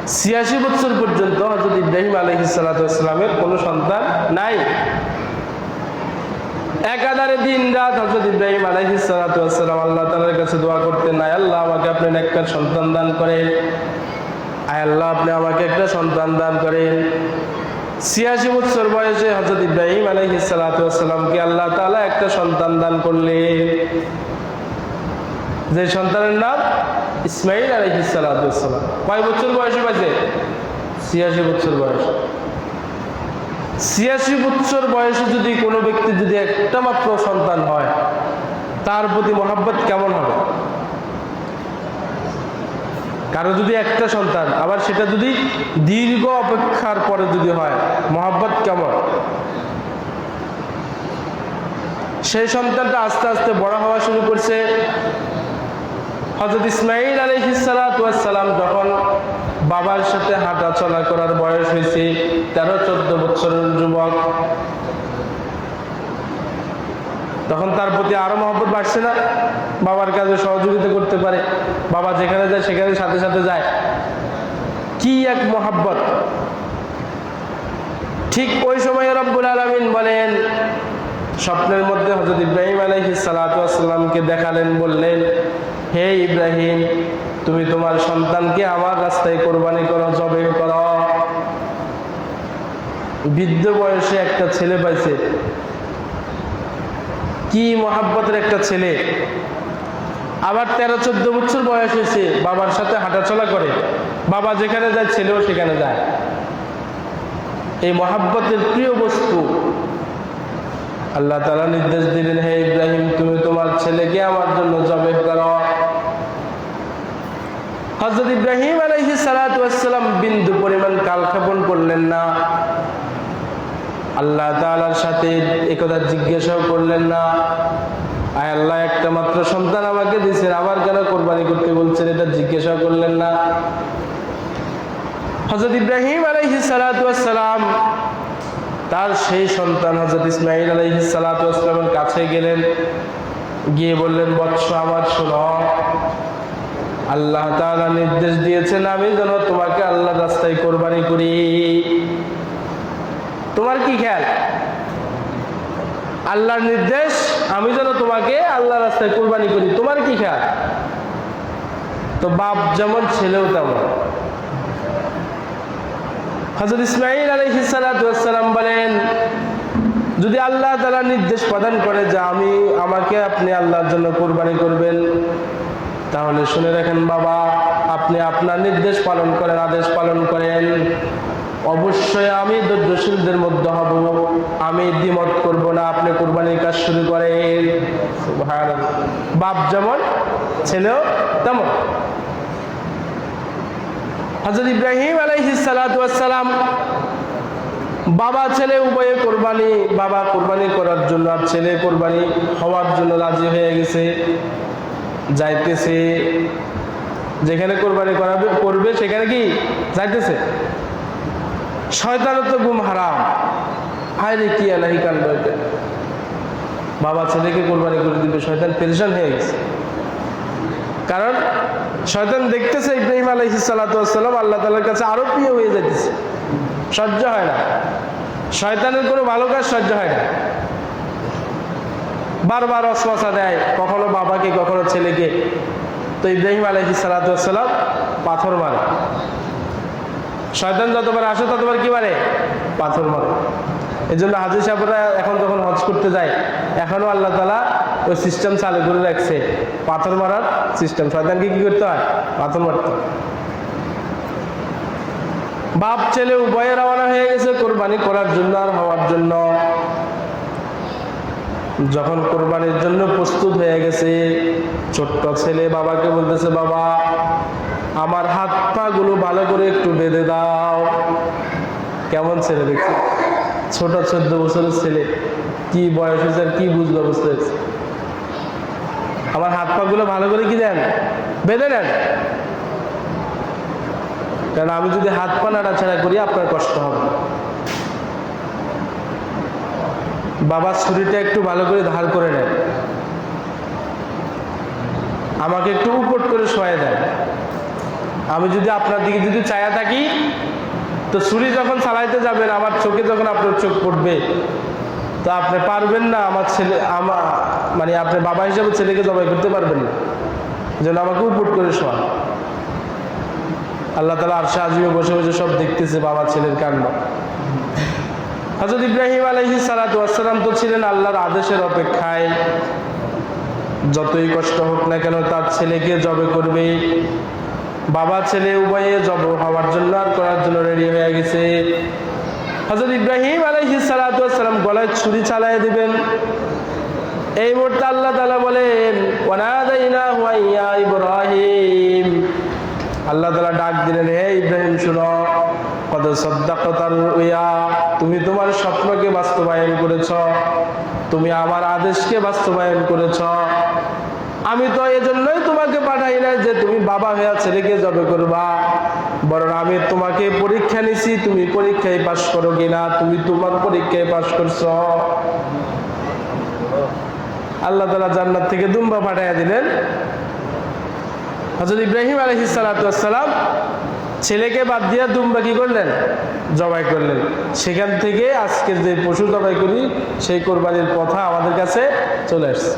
৮৬ বছর পর্যন্ত হযরত ইব্রাহিম আলাইহিস সালাতু ওয়াস সালামের কোনো সন্তান নাই। একাধারে দিন রাত হযরত ইব্রাহিম আলাইহিস সালাতু ওয়াস সালাম আল্লাহ তাআলার কাছে দোয়া করতেন, আয় আল্লাহ আমাকে আপনি নেককার সন্তান দান করেন, আয় আল্লাহ আপনি আমাকে একটা সন্তান দান করেন। ৮৬ বছর বয়সে হযরত ইব্রাহিম আলাইহিস সালাতু ওয়াস সালামকে আল্লাহ তাআলা একটা সন্তান দান করলেন, যে সন্তানের নাম ইসমাঈল আলাইহিস সালাতু ওয়াস সালাম। কয় বছর বয়সে পাইছে? ৮৬ বছর বয়স। ৮৬ বছর বয়সে যদি কোনো ব্যক্তি যদি একটা মাত্র সন্তান হয়, তার প্রতি মহব্বত কেমন হবে? কারো যদি একটা সন্তান, আবার সেটা যদি দীর্ঘ অপেক্ষার পরে যদি হয়, মহব্বত কেমন? সেই সন্তানটা আস্তে আস্তে বড় হওয়া শুরু করছে। হযরত ইসমাঈল আলাইহিস সালাতু ওয়াস সালাম যখন বাবার সাথে হাঁটা চলা করার বয়স হয়েছে, 13-14 বছরের যুবক, তখন তার প্রতি আরো মহব্বত বাড়ছে না? বাবার কাজে সহযোগিতা করতে পারে, বাবা যেখানে যায় সেখানে সাথে সাথে যায়, কি এক মহব্বত। ঠিক ওই সময় রব্বুল আলামিন বলেন, স্বপ্নের মধ্যে হযরত ইব্রাহিম আলাইহিস সালাতু ওয়াস সালামকে দেখালেন, বললেন, হে ইব্রাহিম, তুমি তোমার সন্তানকে আমার রাস্তায় কোরবানি করো, জবাই করো। বৃদ্ধ বয়সে একটা ছেলে পাইছে, কি মহাব্বতের একটা ছেলে, আবার 13-14 বছর বয়স হয়েছে, বাবার সাথে হাঁটাচলা করে, বাবা যেখানে যায় ছেলেও সেখানে যায়। এই মহাব্বতের প্রিয় বস্তু। আল্লাহ তাআলা নির্দেশ দিলেন, হে ইব্রাহিম, তুমি তোমার ছেলেকে আমার জন্য জবাই করো। হযরত ইব্রাহিম আলাইহিস সালাতু ওয়াস সালাম বিন্দু পরিমাণ কালক্ষেপণ করলেন না, আল্লাহ তাআলার সাথে একথা জিজ্ঞাসাও করলেন না, আয় আল্লাহ একটা মাত্র সন্তান আমাকে দিয়েছেন, আবার কেন কোরবানি করতে বলছেন, এটা জিজ্ঞাসা করলেন না। হযরত ইব্রাহিম আলাইহিস সালাতু ওয়াস সালাম তার সেই সন্তান হযরত ইসমাঈল আলাইহিস সালাতু ওয়াস সালামের কাছে গেলেন, গিয়ে বললেন, বৎস আমার শোনো, আল্লাহ তাআলা নির্দেশ দিয়েছেন আমি যেন তোমাকে আল্লাহর রাস্তায় কোরবানি করি। তোমার কি খেয়াল? আল্লাহর নির্দেশ আমি যেন তোমাকে আল্লাহর রাস্তায় কোরবানি করি, তোমার কি খেয়াল? তো বাপ যেমন ছেলেও তেমন। হযরত ইসমাঈল আলাইহিস সালাতু ওয়াস সালাম বলেন, যদি আল্লাহ তাআলা নির্দেশ প্রদান করে যে আমাকে আপনি আল্লাহর জন্য কোরবানি করবেন, তাহলে শুনে রাখেন বাবা, আপনি আপনার নির্দেশ পালন করেন, আদেশ পালন করেন, অবশ্যই আমি ধৈর্যশীলদের মধ্যে হব, আমি দ্বিমত করব না, আপনি কোরবানির কাজ শুরু করেন। সুবহানাল্লাহ। বাপ যেমন ছেলেও তেমন। হযরত ইব্রাহিম আলাইহিস সালাতু ওয়াস সালাম বাবা ছেলে উভয়ে কোরবানি, বাবা কোরবানি করার জন্য আর ছেলে কোরবানি হওয়ার জন্য রাজি হয়ে গেছে, যাইতেছে, যেখানে কোরবানি করবে সেখানে কি যাইতেছে। শয়তানের তো ঘুম হারাম, হায় রে কি এলাহি কাণ্ড এটা, বাবা ছেলেকে কোরবানি করে দিবে, শয়তান পেরেশান হয়ে গেছে। কারণ শয়তান দেখতেছে ইব্রাহিম আলাইহিস সালাতু ওয়াস সালাম আল্লাহ তাআলার কাছে আরো প্রিয় হয়ে যাইতেছে, সহ্য হয় না, শয়তানের কোনো ভালো কাজ সহ্য হয় না, বারবার ওয়াসওয়াসা দেয়, কখনো বাবাকে কখনো ছেলেকে। তো ইব্রাহিম আলাইহিস সালাতু ওয়াস সালাম পাথর মারে, শয়তান যতবার আসে ততবার কি মারে? পাথর মারে। এই জন্য হাজী সাহেবরা এখন যখন হজ করতে যায়, এখনো আল্লাহ তাআলা ওই সিস্টেম চালু করে রাখছে, পাথর মারার সিস্টেম। শয়তানকে কি করতে হয়? পাথর মারতে হয়। বাপ ছেলে উভয়ে রওনা হয়ে গেছে কোরবানি করার জন্য আর হওয়ার জন্য। যখন কোরবানির জন্য প্রস্তুত হয়ে গেছে, ছোট্ট ছেলে বাবাকে বলতেছে, বাবা আমার হাত পা গুলো ভালো করে একটু বেঁধে দাও। কেমন ছেলে দেখছি, ছোট 14 বছরের ছেলে, কি বয়স হয়েছে আর কি বুঝলো, বুঝতে হয়েছে। আমার হাত পা গুলো ভালো করে কি দেন? বেঁধে নেন, কারণ আমি যদি হাত পা নাড়াচাড়া করি আপনার কষ্ট হবে। বাবা ছুরিটা একটু ভালো করে ধার করে নেন, আমাকে একটু উপট করে শোয়াই দেন, আমি যদি আপনার দিকে যদি চায়া থাকি, তো ছুরি যখন চালাইতে যাবেন আমার চোখে যখন আপনার চোখ পড়বে, তো আপনি পারবেন না আমার ছেলে মানে আপনি বাবা হিসাবে ছেলেকে জবাই করতে পারবেন না, যেন আমাকে উপট করে শোয়ান। আল্লাহ তাআলা আরশে আজিমে বসে বসে সব দেখতেছে বাবা ছেলের কাণ্ড। হযরত ইব্রাহিম আলাইহিস সালাতু ওয়াস সালাম তো ছিলেন আল্লাহর আদেশের অপেক্ষায়, যতই কষ্ট হোক না কেন তার ছেলেকে জবে করবে। বাবা ছেলে উভয়ে জব হওয়ার জন্য আর করার জন্য রেডি হয়ে গেছে। হযরত ইব্রাহিম আলাইহিস সালাতু ওয়াস সালাম গলায় ছুরি চালিয়ে দিবেন। এই মুহূর্তে আল্লাহ তাআলা বলেন ওয়ানাদাইনাহু ইয়া ইব্রাহিম, আল্লাহ তাআলা ডাক দিলেন, হে ইব্রাহিম শুনো, কদ সাদ্দাকতার রুয়া, তুমি তোমার স্বপ্নকে বাস্তবায়ন করেছ, তুমি আমার আদেশকে বাস্তবায়ন করেছ। আমি তো এজন্যই তোমাকে পাঠাই না যে তুমি বাবা হয়ে ছেলেকে জবে করবা, বরং আমি তোমাকে পরীক্ষা নিছি, তুমি পরীক্ষায় পাশ করো কিনা, তুমি তোমার পরীক্ষায় পাশ করছো। আল্লাহ তাআলা জান্নাত থেকে দুম্বা পাঠাইয়া দিলেন। হযরত ইব্রাহিম আলাইহিস সালাতু ওয়াস সালাম ছেলেকে বাদ দিয়া দুম্বা কি করলেন? জবাই করলেন। সেখান থেকে আজকের যে পশু জবাই করি সেই কোরবানির কথা আমাদের কাছে চলে আসছে।